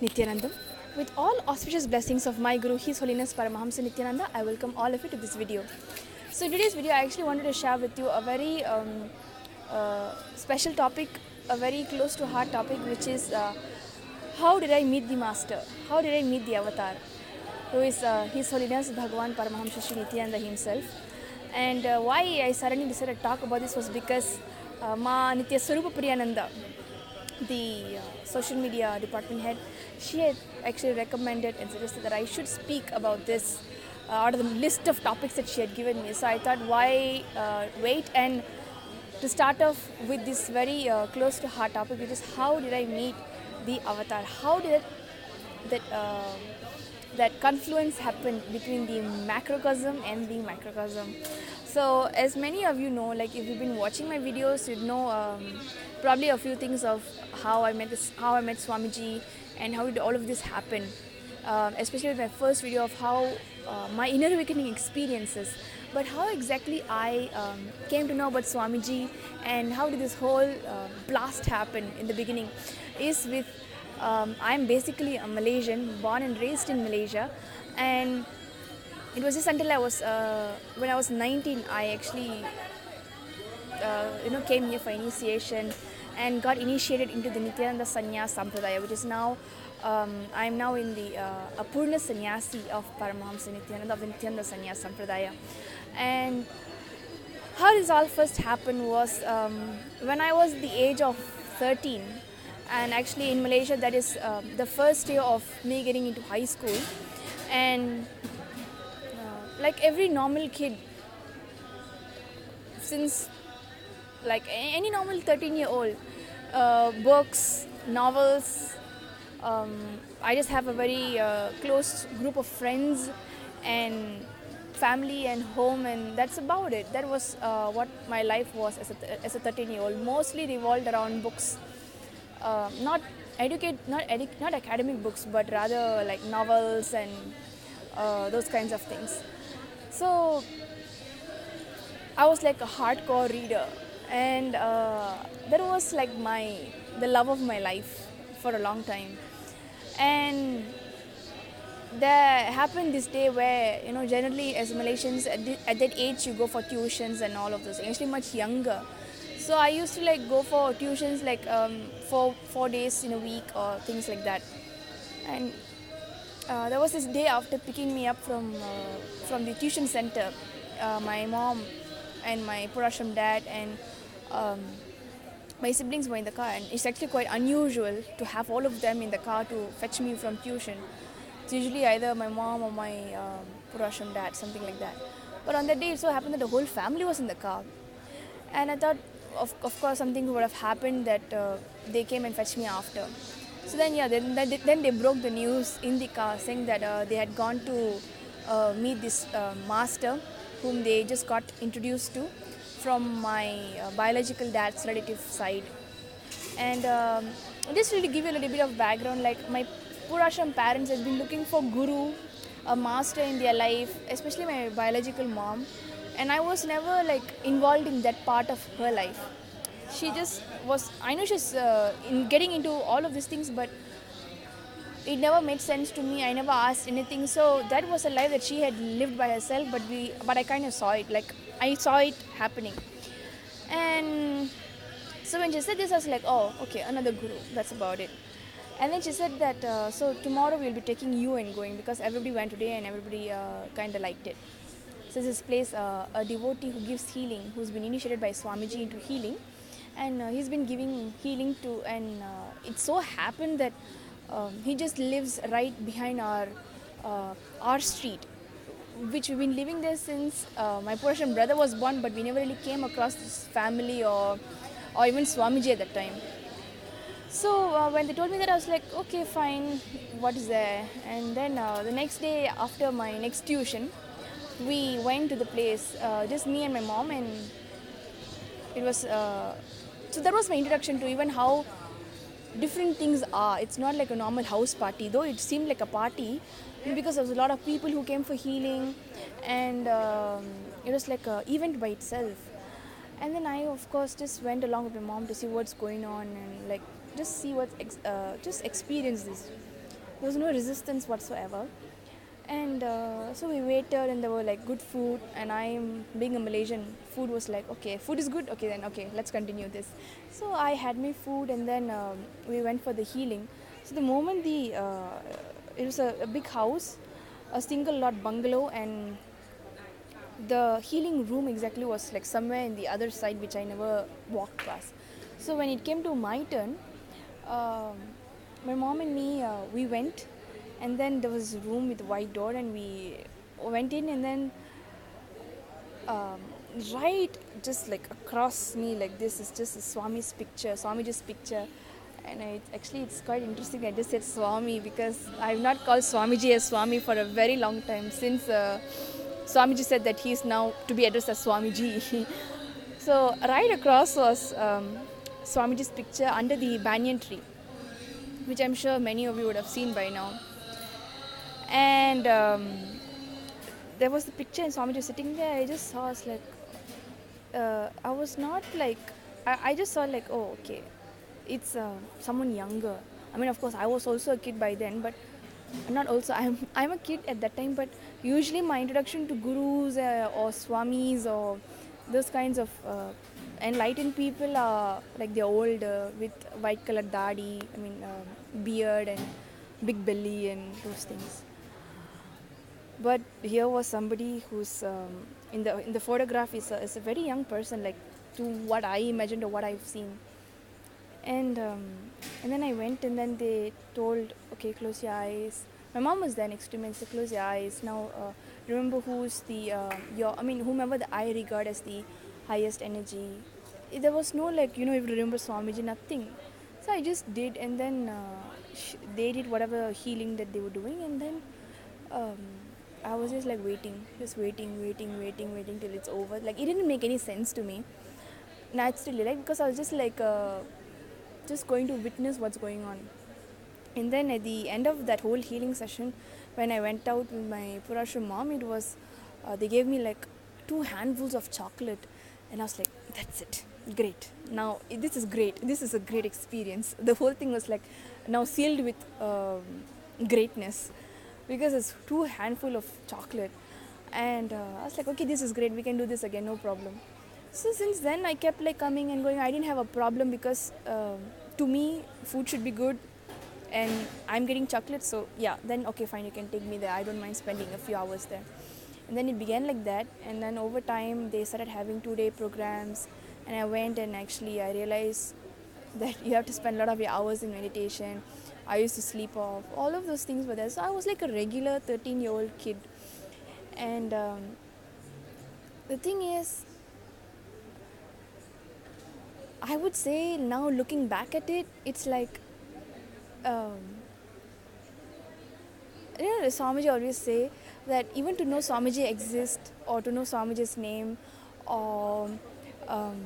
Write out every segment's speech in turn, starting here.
Nityanandam. With all auspicious blessings of my Guru, His Holiness Paramahamsa Nityananda, I welcome all of you to this video. So in today's video, I actually wanted to share with you a very special topic, a very close to heart topic, which is how did I meet the Master? How did I meet the Avatar? Who is His Holiness Bhagavan Paramahamsa Shri Nityananda himself. And why I suddenly decided to talk about this was because Ma Nitya Swarupa Priyananda, the social media department head, she had actually recommended and suggested that I should speak about this out of the list of topics that she had given me. So I thought, why wait and to start off with this very close to heart topic, which is how did I meet the Avatar? How did that confluence happen between the macrocosm and the microcosm? So as many of you know, like if you've been watching my videos, you'd know probably a few things of how I met Swamiji and how did all of this happen. Especially with my first video of how my inner awakening experiences, but how exactly I came to know about Swamiji and how did this whole blast happen in the beginning is with I'm basically a Malaysian, born and raised in Malaysia, and it was just until I was when I was 19, I actually came here for initiation and got initiated into the Nityananda Sannyas Sampradaya, which is now I'm now in the Apurna Sannyasi of Paramahamsa Nityananda, of the Nityananda Sannyas Sampradaya. And how this all first happened was when I was the age of 13, and actually in Malaysia that is the first year of me getting into high school, and like every normal kid, since like any normal 13-year-old, books, novels, I just have a very close group of friends and family and home, and that's about it. That was what my life was as a 13-year-old, mostly revolved around books, not academic books, but rather like novels and those kinds of things. So I was like a hardcore reader, and that was like the love of my life for a long time. And there happened this day where, generally as Malaysians at that age you go for tuitions and all of those things, actually much younger. So I used to like go for tuitions like for 4 days in a week or things like that. And there was this day after picking me up from the tuition center, my mom and my Purasham dad and my siblings were in the car, and it's actually quite unusual to have all of them in the car to fetch me from tuition. It's usually either my mom or my Purasham dad, something like that. But on that day it so happened that the whole family was in the car, and I thought of course something would have happened that they came and fetched me after. So then they broke the news in the car saying that they had gone to meet this master whom they just got introduced to from my biological dad's relative side. And just really give you a little bit of background, like my Purasham parents has been looking for guru, a master in their life, especially my biological mom, and I was never like involved in that part of her life. She just was, I know she's in getting into all of these things, but it never made sense to me. I never asked anything. So that was a life that she had lived by herself, but I kind of saw it, like I saw it happening. And so when she said this, I was like, oh, okay, another guru, that's about it. And then she said that so tomorrow we'll be taking you and going, because everybody went today and everybody kind of liked it. So this place a devotee who gives healing, who's been initiated by Swamiji into healing, and he's been giving healing to, and it so happened that he just lives right behind our street, which we've been living there since my Purushan brother was born, but we never really came across this family or even Swamiji at that time. So when they told me that, I was like, okay, fine, what is there? And then the next day after my next tuition, we went to the place, just me and my mom, and it was so that was my introduction to even how different things are. It's not like a normal house party, though it seemed like a party because there was a lot of people who came for healing, and it was like an event by itself. And then I, of course, just went along with my mom to see what's going on and like just see just experience this. There was no resistance whatsoever. And so we waited, and there were like good food. And I'm being a Malaysian, food was like, okay, food is good. Okay, then okay, let's continue this. So I had my food, and then we went for the healing. So the moment it was a big house, a single lot bungalow, and the healing room exactly was like somewhere in the other side, which I never walked past. So when it came to my turn, um, my mom and me, we went, and then there was a room with a white door, and we went in, and then um, right just like across me like this is just a Swamiji's picture. And it's quite interesting I just said Swami, because I've not called Swamiji as Swami for a very long time, since Swamiji said that he is now to be addressed as Swamiji. So right across was Swamiji's picture under the banyan tree, which I'm sure many of you would have seen by now. And there was the picture and Swamiji sitting there. I just saw, I was like, I was not like, I just saw like, oh, okay, it's someone younger. I mean, of course, I was also a kid by then, but not also. I'm a kid at that time, but usually my introduction to gurus or swamis or those kinds of enlightened people are like they're old with white colored dadi. I mean, beard and big belly and those things. But here was somebody who's in the photograph is a very young person, like to what I imagined or what I've seen. And and then I went, and then they told, okay, close your eyes. My mom was there next to me and said, close your eyes. Now remember who's the whomever that I regard as the highest energy. There was no like you remember Swamiji, nothing. So I just did, and then they did whatever healing that they were doing, and then um, I was just like waiting, waiting till it's over. Like it didn't make any sense to me naturally, like because I was just like just going to witness what's going on. And then at the end of that whole healing session, when I went out with my Purashram mom, it was they gave me like 2 handfuls of chocolate, and I was like, that's it, great. Now this is great. This is a great experience. The whole thing was like now sealed with greatness, because it's 2 handful of chocolate, and I was like, okay, this is great. We can do this again, no problem. So since then, I kept like coming and going. I didn't have a problem because to me, food should be good, and I'm getting chocolate. So yeah, then okay, fine, you can take me there. I don't mind spending a few hours there. And then it began like that, and then over time they started having 2-day programs, and I went, and actually I realized that you have to spend a lot of your hours in meditation. I used to sleep off. All of those things were there. So I was like a regular 13-year-old kid, and the thing is, I would say now looking back at it, it's like, um, Swamiji always say that even to know Swamiji exists, or to know Swamiji's name, or um,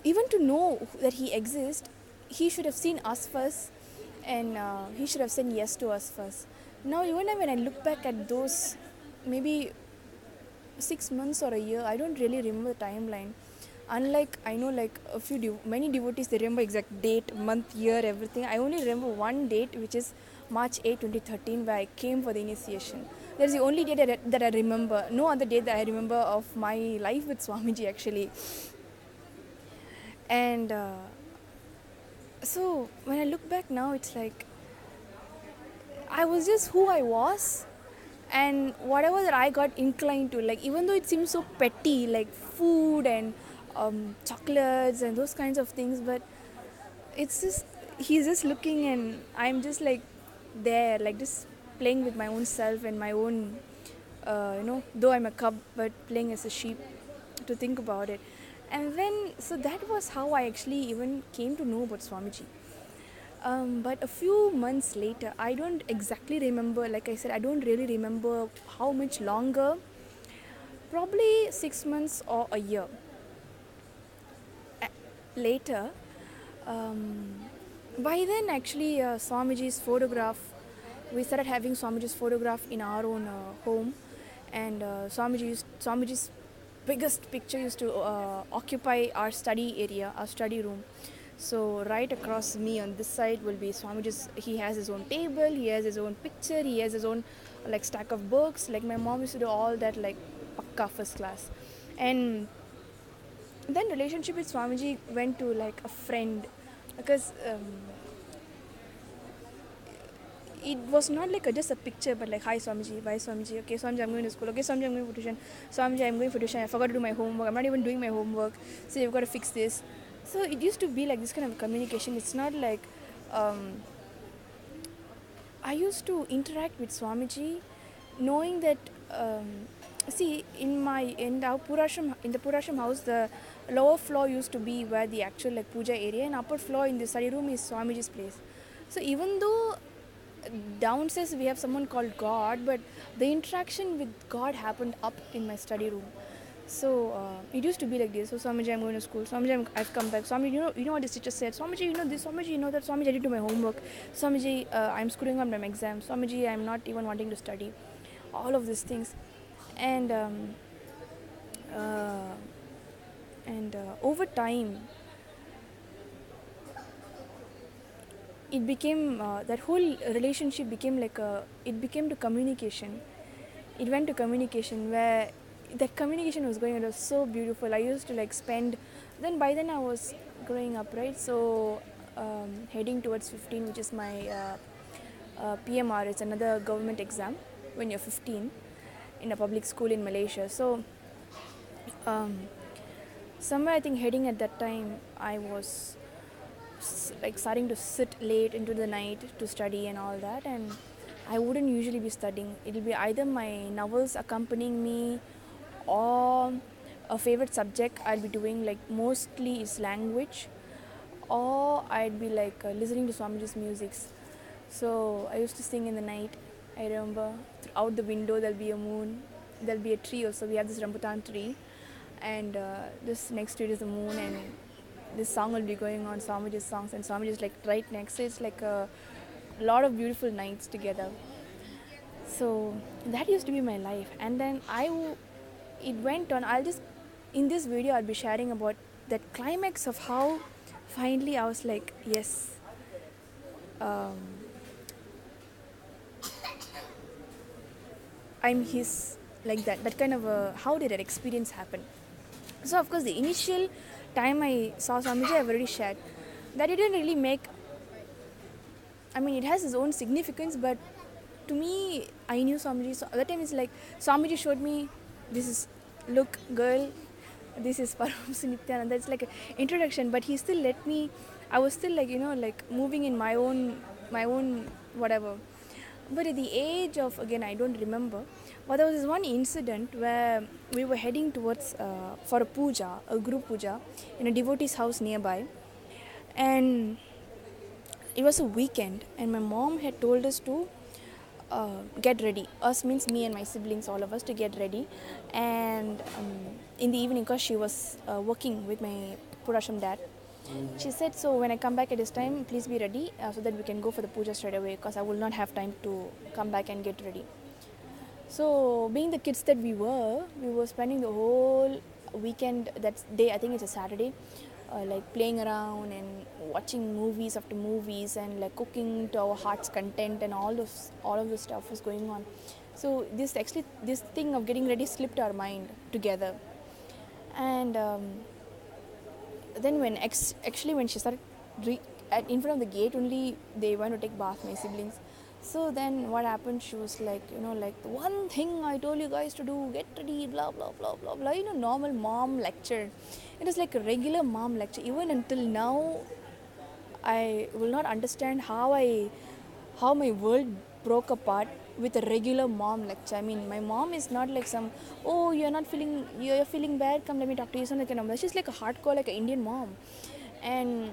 even to know that he exists, he should have seen us first, and he should have said yes to us first. Now, even when I look back at those maybe 6 months or a year, I don't really remember the timeline. Unlike I know like many devotees, they remember exact date, month, year, everything. I only remember one date, which is March 8, 2013, where I came for the initiation. That's the only date that I remember. No other date that I remember of my life with Swamiji actually. And so when I look back now, it's like I was just who I was, and whatever that I got inclined to, like even though it seems so petty, like food and chocolates and those kinds of things, but it's just he's just looking, and I'm just like there, like just playing with my own self and my own, though I'm a cub, but playing as a sheep, to think about it. And then, so that was how I actually even came to know about Swamiji. But a few months later, I don't exactly remember, like I said, I don't really remember how much longer, probably 6 months or a year later. Um, by then, actually, Swamiji's photograph, we started having Swamiji's photograph in our own home, and Swamiji's biggest picture used to occupy our study area, our study room. So right across me on this side will be Swamiji's. He has his own table, he has his own picture, he has his own like stack of books. Like my mom used to do all that like pakka first class. And then relationship with Swamiji went to like a friend because it was not like just a picture, but like, hi Swamiji, bye Swamiji, okay Swamiji, I'm going to school, okay Swamiji, I'm going for tuition, Swamiji, I'm going for tuition, I forgot to do my homework, I'm not even doing my homework, so you've got to fix this. So it used to be like this kind of communication. It's not like um, I used to interact with Swamiji knowing that see in our Purasham, in the Purasham house, the lower floor used to be where the actual like puja area, and upper floor in the study room is Swamiji's place. So even though downstairs we have someone called God, but the interaction with God happened up in my study room. So it used to be like this. So Swamiji, I'm going to school. Swamiji, I've come back. Swamiji, you know what this teacher said. Swamiji, you know this. Swamiji, you know that. Swamiji, I did do my homework. Swamiji, I'm screwing on my exam. Swamiji, I'm not even wanting to study. All of these things, and uh, over time, it became that whole relationship became like a. It became to communication. It went to communication where that communication was going. It was so beautiful. I used to like spend. Then by then I was growing up, right? So heading towards 15, which is my PMR. It's another government exam when you're 15 in a public school in Malaysia. So um, somewhere I think heading at that time, I was like starting to sit late into the night to study and all that, and I wouldn't usually be studying. It'll be either my novels accompanying me or a favorite subject I'll be doing, like mostly is language, or I'd be like listening to Swamiji's musics. So I used to sing in the night. I remember out the window there'll be a moon, there'll be a tree also. We have this rambutan tree, and this next to it is the moon, and this song will be going on, Swamiji's songs, and Swamiji is like right next. So it's like a lot of beautiful nights together. So that used to be my life, and then it went on. I'll just in this video I'll be sharing about that climax of how finally I was like, yes, um, I'm his, like that kind of a, how did that experience happen. So of course the initial time I saw Swamiji I've already shared. That it didn't really make, I mean, it has its own significance, but to me, I knew Swamiji. So at that time, it's like Swamiji showed me, this is, look, girl, this is Paramahansa Nityananda. It's like an introduction, but he still let me. I was still like, like moving in my own whatever. But at the age of, again, I don't remember, but there was this one incident where we were heading towards for a puja, a group puja, in a devotee's house nearby, and it was a weekend, and my mom had told us to get ready. Us means me and my siblings, all of us, to get ready. And in the evening, because she was working with my Purasham dad, she said, so when I come back at this time, please be ready so that we can go for the puja straight away, because I will not have time to come back and get ready. So being the kids that we were spending the whole weekend, that day, I think it's a Saturday, like playing around and watching movies after movies and like cooking to our heart's content, and all of this stuff was going on. So this thing of getting ready slipped our mind together. And then actually when she started in front of the gate only, they went to take bath, my siblings. So then what happened, she was like, like, the one thing I told you guys to do, get ready, blah blah blah blah blah, normal mom lecture. It was like a regular mom lecture. Even until now I will not understand how my world broke apart with a regular mom lecture. I mean, my mom is not like some, oh, you're feeling bad, come let me talk to you, something like that. She's like a hardcore, like an Indian mom. And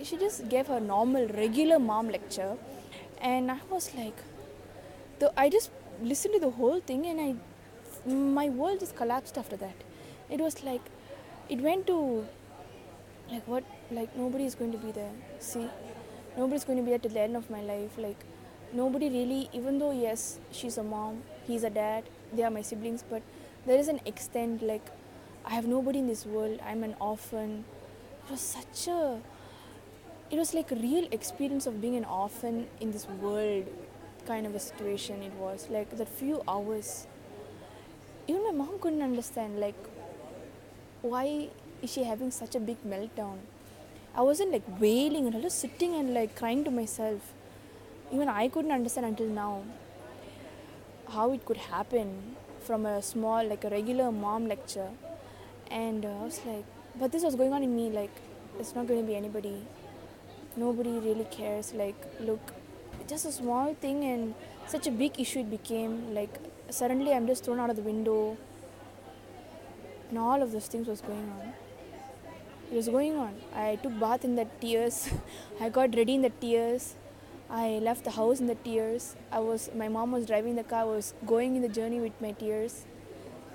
she just gave her normal, regular mom lecture. And I was like, I just listened to the whole thing, and my world just collapsed after that. It was like, it went to like, what, like nobody is going to be there. See, nobody's going to be there till the end of my life. Like, nobody really, even though yes, she's a mom, he's a dad, they are my siblings, but there is an extent, like, I have nobody in this world, I'm an orphan. It was such a it was like a real experience of being an orphan in this world kind of a situation. It was like that few hours. Even my mom couldn't understand, like, why is she having such a big meltdown. I wasn't like wailing, and I was sitting and like crying to myself. Even I couldn't understand until now how it could happen from a small, like a regular mom lecture. And I was like, but this was going on in me, like, it's not going to be anybody. Nobody really cares. Like, look, just a small thing, and such a big issue it became. Like, suddenly I'm just thrown out of the window, and all of those things was going on. It was going on. I took bath in the tears. I got ready in the tears. I left the house in the tears. My mom was driving the car. I was going in the journey with my tears.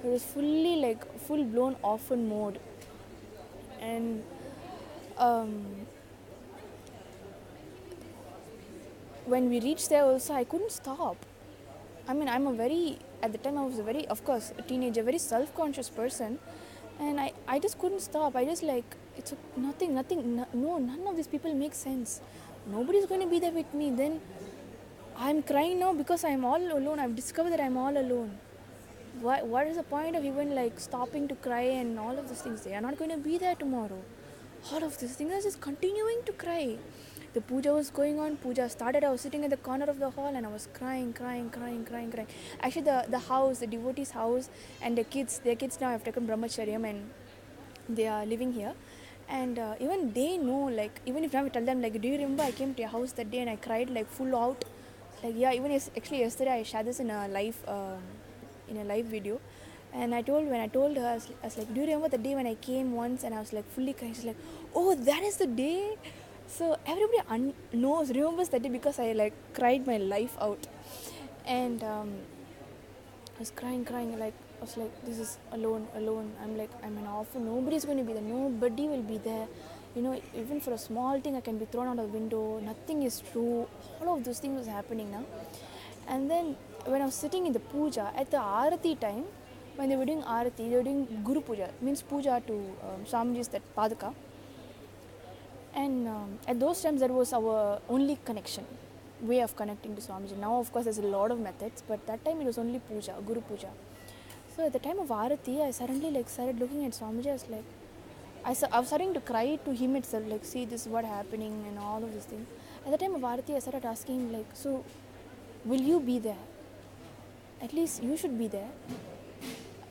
It was fully like full blown orphan mode. And um, when we reached there also, I couldn't stop. I mean, at the time I was a very, of course, a teenager, very self-conscious person. And I just couldn't stop. I just like, nothing, no, none of these people make sense. Nobody's going to be there with me. Then I'm crying now because I'm all alone. I've discovered that I'm all alone. What is the point of even like stopping to cry and all of these things? They are not going to be there tomorrow. All of these things, I was just continuing to cry. The puja was going on. Puja started. I was sitting in the corner of the hall and I was crying. Actually, the house, the devotees' house, and their kids now have taken brahmacharyam and they are living here. And even they know, like, even if I tell them, like, do you remember I came to your house that day and I cried like full out? Like, yeah, even actually yesterday I shared this in a live video. And when I told her, I was like, do you remember the day when I came once and I was like fully crying? She's like, oh, that is the day. So everybody remembers that day because I like cried my life out. And I was crying, like, I was like, this is alone. I'm like, I'm an orphan. Nobody's going to be there. Nobody will be there. Even for a small thing, I can be thrown out of the window. Nothing is true. All of those things was happening now. And then when I was sitting in the puja, at the Arati time, when they were doing Arati, they were doing Guru Puja, means puja to Swamiji's that Padaka. And at those times, that was our only way of connecting to Swamiji. Now, of course, there's a lot of methods, but that time it was only puja, Guru Puja. So at the time of Arati, I suddenly like started looking at Swamiji. I was like, I was starting to cry to him itself, like, see, this is what happening and all of these things. At the time of Arati, I started asking him, like, so, will you be there? At least you should be there.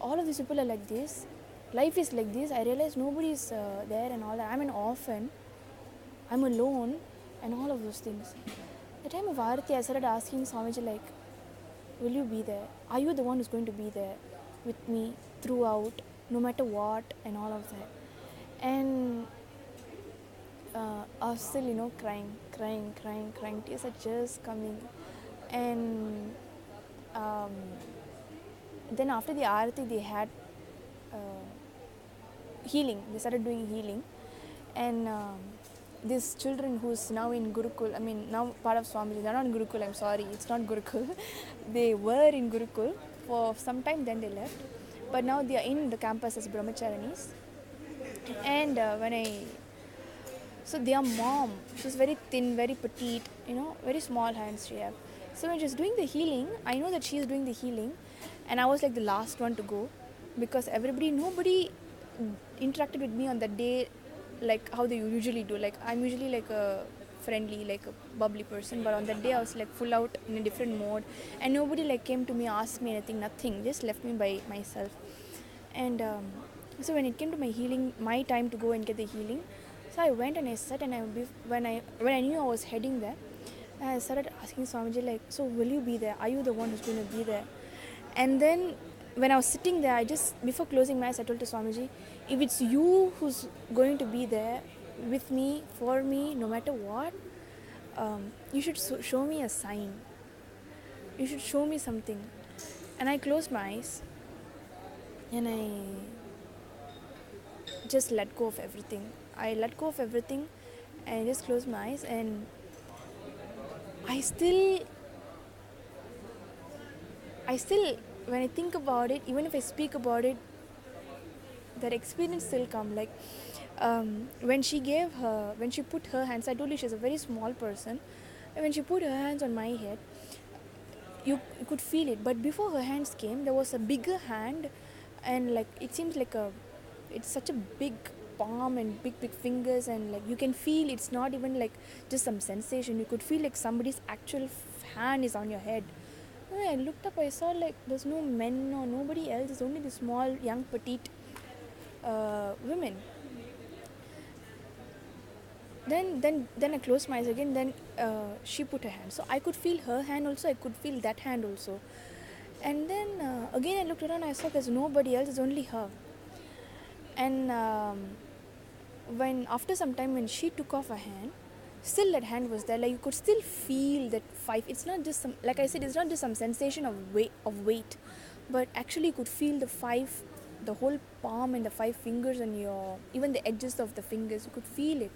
All of these people are like this. Life is like this. I realized nobody is there and all that. I'm an orphan. I'm alone and all of those things. At the time of Arati, I started asking Swamiji, like, will you be there? Are you the one who's going to be there with me throughout, no matter what, and all of that? And I was still, crying. Tears are just coming. And then after the Arati, they had healing. They started doing healing. And these children who's now in Gurukul, now part of Swamiji, they're not in Gurukul, I'm sorry, it's not Gurukul. They were in Gurukul for some time, then they left. But now they are in the campus as brahmacharinis. And so their mom, she's very thin, very petite, very small hands she have. So when she's doing the healing, I know that she's doing the healing, and I was like the last one to go because nobody interacted with me on that day like how they usually do. Like, I'm usually like a friendly, like a bubbly person, but on that day I was like full out in a different mode, and nobody like came to me, asked me anything, nothing, just left me by myself. And so when it came to my time to go and get the healing, so I went and I sat, and when I knew I was heading there, I started asking Swamiji, like, so will you be there? Are you the one who's going to be there? And then when I was sitting there, before closing my eyes, I told to Swamiji, if it's you who's going to be there with me, for me, no matter what, you should show me a sign. You should show me something. And I closed my eyes and I just let go of everything. And I just closed my eyes, and I still, when I think about it, even if I speak about it, that experience still come. Like, When she put her hands, I told you she's a very small person, and when she put her hands on my head, you could feel it. But before her hands came, there was a bigger hand, and like it seems like it's such a big palm and big fingers, and like you can feel it's not even like just some sensation. You could feel like somebody's actual hand is on your head. When I looked up, I saw like there's no men or nobody else. It's only the small, young, petite women. Then I closed my eyes again. Then she put her hand, so I could feel her hand also. I could feel that hand also. And then again I looked around. I saw there's nobody else. It's only her. And when after some time when she took off her hand, still that hand was there. Like you could still feel that five. It's not just some, like I said, it's not just some sensation of weight, but actually you could feel the five, the whole palm and the five fingers and your even the edges of the fingers. You could feel it.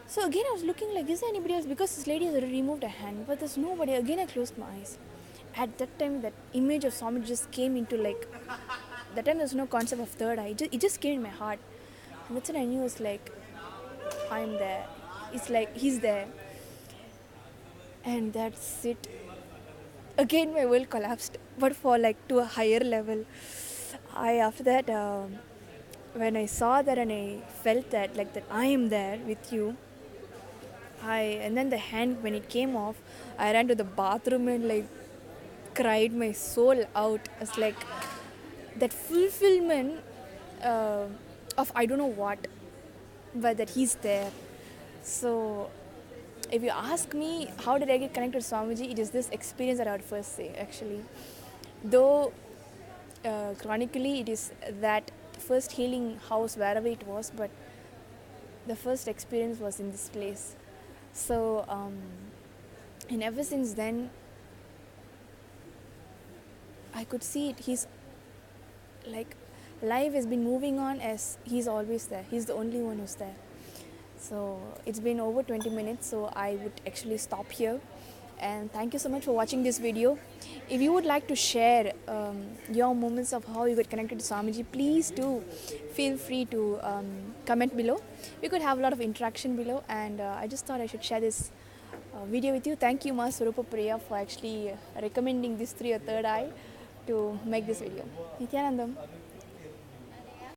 So again I was looking like, is there anybody else? Because this lady has already removed her hand, but there's nobody. Again I closed my eyes. At that time, that image of Swami just came into like. That time there's no concept of third eye. It just came in my heart. And that's when I knew it's like, I'm there. It's like he's there. And that's it. Again my world collapsed, but for like to a higher level. I after that when I saw that and I felt that like that I am there with you. And then the hand when it came off, I ran to the bathroom and like cried my soul out. It's like that fulfillment uh, of I don't know what, but that he's there. So if you ask me how did I get connected to Swamiji, it is this experience that I would first say actually. Though chronically it is that first healing house wherever it was, but the first experience was in this place. So and ever since then I could see it. He's like life has been moving on as he's always there. He's the only one who's there. So it's been over 20 minutes, so I would actually stop here. And thank you so much for watching this video. If you would like to share your moments of how you got connected to Swamiji, please do feel free to comment below. We could have a lot of interaction below, and I just thought I should share this video with you. Thank you, Ma Swarupa Priya, for actually recommending this through your third eye to make this video. Nityanandam.